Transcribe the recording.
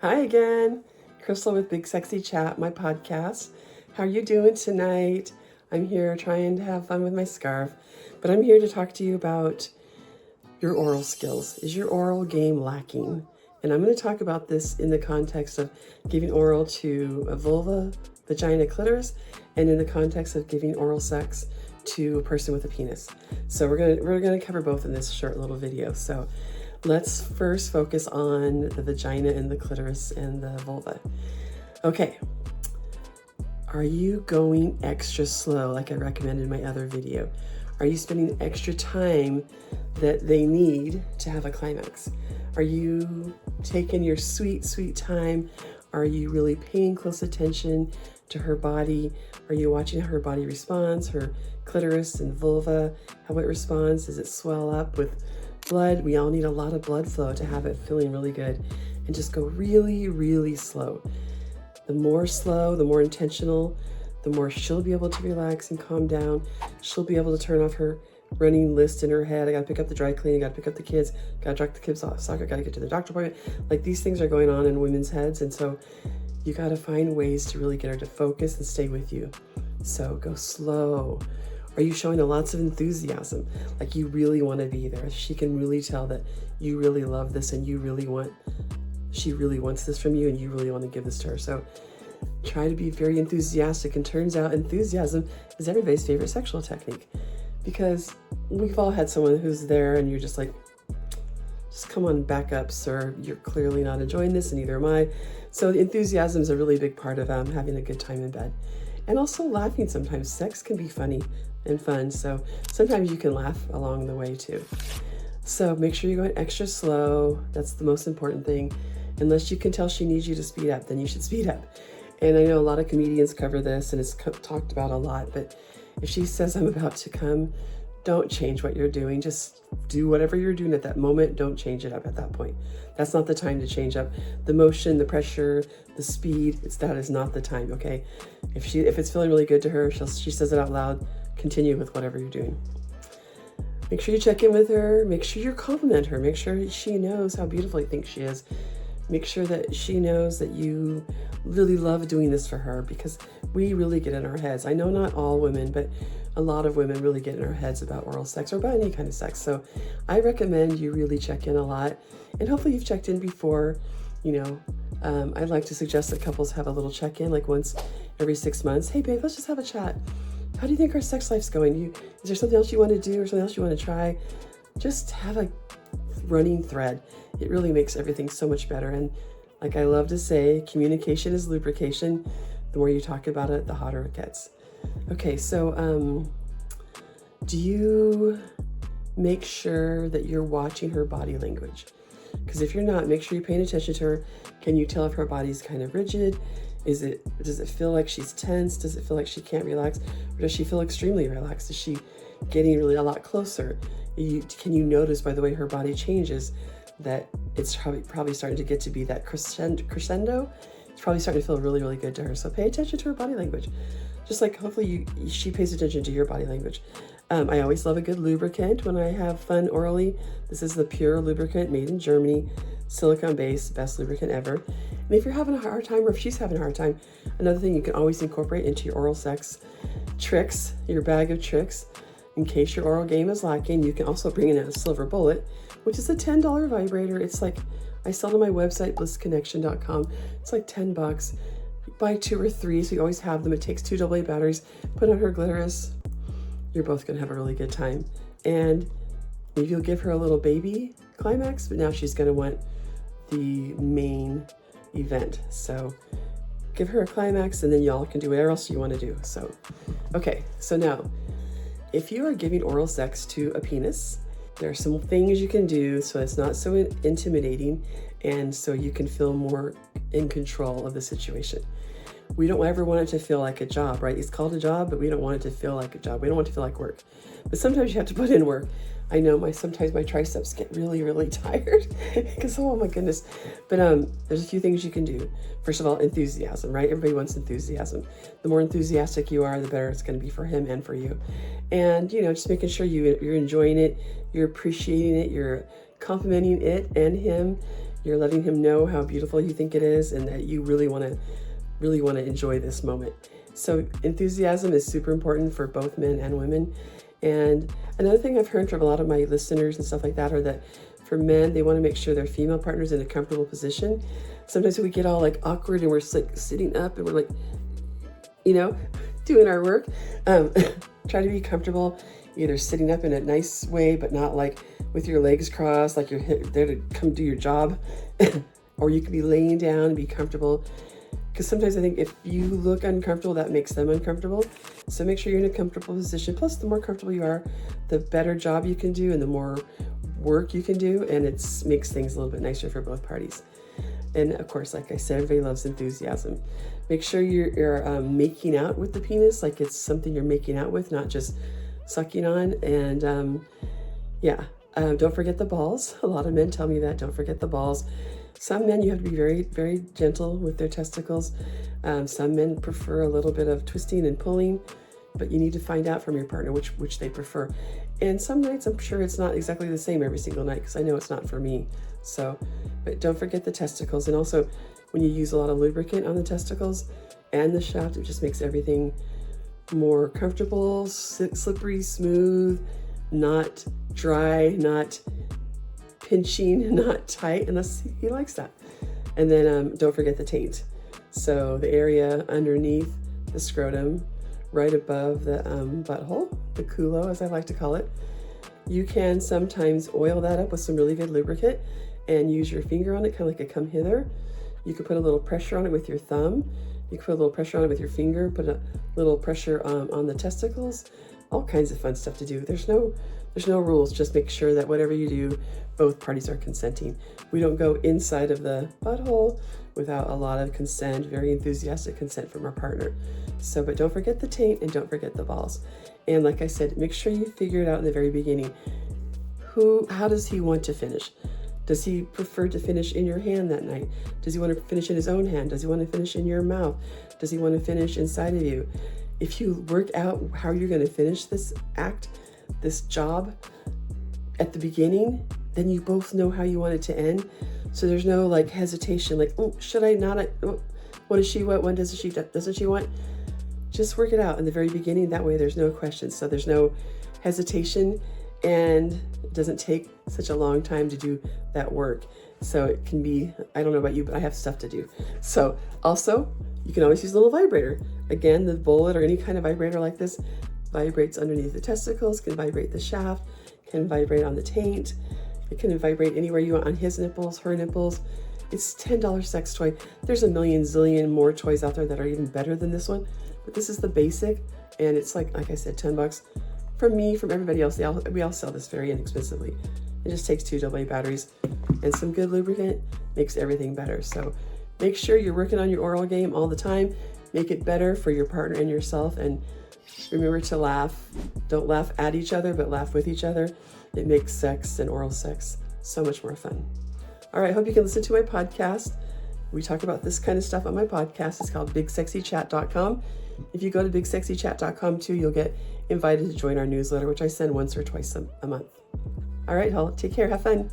Hi again, Crystal with Big Sexy Chat, my podcast. How are you doing tonight? I'm here trying to have fun with my scarf, but I'm here to talk to you about your oral skills. Is your oral game lacking? And I'm going to talk about this in the context of giving oral to a vulva, vagina, clitoris, and in the context of giving oral sex to a person with a penis. So we're gonna cover both in this short little video. So let's first focus on the vagina and the clitoris and the vulva. Okay, are you going extra slow like I recommended in my other video? Are you spending extra time that they need to have a climax? Are you taking your sweet, sweet time? Are you really paying close attention to her body? Are you watching how her body responds, her clitoris and vulva, how it responds? Does it swell up with blood? We all need a lot of blood flow to have it feeling really good. And just go really, really slow. The more slow, the more intentional, the more she'll be able to relax and calm down. She'll be able to turn off her running list in her head. I gotta pick up the dry cleaning, gotta pick up the kids, gotta drop the kids off soccer, gotta get to the doctor appointment. Like, these things are going on in women's heads, and so you gotta find ways to really get her to focus and stay with you. So go slow. Are you showing lots of enthusiasm? Like, you really want to be there. She can really tell that you really love this and she really wants this from you and you really want to give this to her. So try to be very enthusiastic. And turns out enthusiasm is everybody's favorite sexual technique, because we've all had someone who's there and you're just like, just come on back up, sir. You're clearly not enjoying this, and neither am I. So the enthusiasm is a really big part of having a good time in bed. And also laughing sometimes. Sex can be funny and fun, so sometimes you can laugh along the way too. So make sure you're going extra slow. That's the most important thing. Unless you can tell she needs you to speed up, then you should speed up. And I know a lot of comedians cover this and it's talked about a lot, but if she says, I'm about to come, don't change what you're doing. Just do whatever you're doing at that moment. Don't change it up at that point. That's not the time to change up the motion, the pressure, the speed. That is not the time, okay? If it's feeling really good to her, she says it out loud, continue with whatever you're doing. Make sure you check in with her. Make sure you compliment her. Make sure she knows how beautiful you think she is. Make sure that she knows that you really love doing this for her, because we really get in our heads. I know not all women, but a lot of women really get in our heads about oral sex or about any kind of sex. So I recommend you really check in a lot, and hopefully you've checked in before. I'd like to suggest that couples have a little check-in, like once every 6 months. Hey babe, let's just have a chat. How do you think our sex life's going? Is there something else you want to do or something else you want to try? Just have a running thread. It really makes everything so much better. And like I love to say, communication is lubrication. The more you talk about it, the hotter it gets. Okay, so do you make sure that you're watching her body language? Because if you're not, make sure you're paying attention to her. Can you tell if her body's kind of rigid? Does it feel like she's tense? Does it feel like she can't relax? Or does she feel extremely relaxed? Is she getting really a lot closer? Can you notice by the way her body changes that it's probably starting to get to be that crescendo? It's probably starting to feel really, really good to her. So pay attention to her body language. Just like hopefully she pays attention to your body language. I always love a good lubricant when I have fun orally. This is the Pure lubricant made in Germany, silicone-based, best lubricant ever. And if you're having a hard time, or if she's having a hard time, another thing you can always incorporate into your oral sex tricks, your bag of tricks, in case your oral game is lacking. You can also bring in a silver bullet, which is a $10 vibrator. It's like, I sell it on my website, blissconnection.com. It's like $10. You buy 2 or 3, so you always have them. It takes 2 AA batteries. Put on her clitoris. You're both gonna have a really good time. And maybe you'll give her a little baby climax, but now she's gonna want the main event. So give her a climax, and then y'all can do whatever else you want to do. So, okay, so now, if you are giving oral sex to a penis, there are some things you can do so it's not so intimidating, and so you can feel more in control of the situation. We don't ever want it to feel like a job, right? It's called a job, but we don't want it to feel like a job. We don't want it to feel like work. But sometimes you have to put in work. I know sometimes my triceps get really, really tired because, oh my goodness. But there's a few things you can do. First of all, enthusiasm, right? Everybody wants enthusiasm. The more enthusiastic you are, the better it's going to be for him and for you. And, just making sure you're enjoying it, you're appreciating it, you're complimenting it and him. You're letting him know how beautiful you think it is and that you really want to enjoy this moment. So enthusiasm is super important for both men and women. And another thing I've heard from a lot of my listeners and stuff like that are that for men, they want to make sure their female partner's in a comfortable position. Sometimes we get all like awkward and we're like sitting up and we're like, doing our work. Try to be comfortable, either sitting up in a nice way, but not like with your legs crossed, like you're there to come do your job. Or you can be laying down and be comfortable. Because sometimes I think if you look uncomfortable, that makes them uncomfortable. So make sure you're in a comfortable position. Plus, the more comfortable you are, the better job you can do and the more work you can do. And it makes things a little bit nicer for both parties. And of course, like I said, everybody loves enthusiasm. Make sure you're making out with the penis, like it's something you're making out with, not just sucking on. And don't forget the balls. A lot of men tell me that, don't forget the balls. Some men, you have to be very, very gentle with their testicles. Some men prefer a little bit of twisting and pulling, but you need to find out from your partner which they prefer. And some nights, I'm sure it's not exactly the same every single night, because I know it's not for me. So, but don't forget the testicles. And also, when you use a lot of lubricant on the testicles and the shaft, it just makes everything more comfortable, slippery, smooth, not dry, not pinching, not tight, unless he likes that. And then don't forget the taint. So the area underneath the scrotum, right above the butthole, the culo, as I like to call it. You can sometimes oil that up with some really good lubricant and use your finger on it, kind of like a come hither. You can put a little pressure on it with your thumb. You can put a little pressure on it with your finger, put a little pressure on the testicles. All kinds of fun stuff to do. There's no rules. Just make sure that whatever you do, both parties are consenting. We don't go inside of the butthole without a lot of consent, very enthusiastic consent from our partner. So, but don't forget the taint and don't forget the balls. And like I said, make sure you figure it out in the very beginning. How does he want to finish? Does he prefer to finish in your hand that night? Does he want to finish in his own hand? Does he want to finish in your mouth? Does he want to finish inside of you? If you work out how you're going to finish this act, this job at the beginning, then you both know how you want it to end. So there's no like hesitation, like, oh, should I not? What does she want? When doesn't she want? Just work it out in the very beginning. That way there's no questions. So there's no hesitation and it doesn't take such a long time to do that work. So it can be, I don't know about you, but I have stuff to do. So also, you can always use a little vibrator. Again, the bullet or any kind of vibrator like this vibrates underneath the testicles, can vibrate the shaft, can vibrate on the taint. It can vibrate anywhere you want on his nipples, her nipples. It's $10 sex toy. There's a million zillion more toys out there that are even better than this one, but this is the basic, and it's like I said, $10 from me, from everybody else. We all sell this very inexpensively. It just takes 2 AA batteries and some good lubricant, makes everything better. So make sure you're working on your oral game all the time. Make it better for your partner and yourself, and remember to laugh. Don't laugh at each other, but laugh with each other. It makes sex and oral sex so much more fun. All right, I hope you can listen to my podcast. We talk about this kind of stuff on my podcast. It's called BigSexyChat.com. If you go to BigSexyChat.com too, you'll get invited to join our newsletter, which I send once or twice a month. All right, take care. Have fun.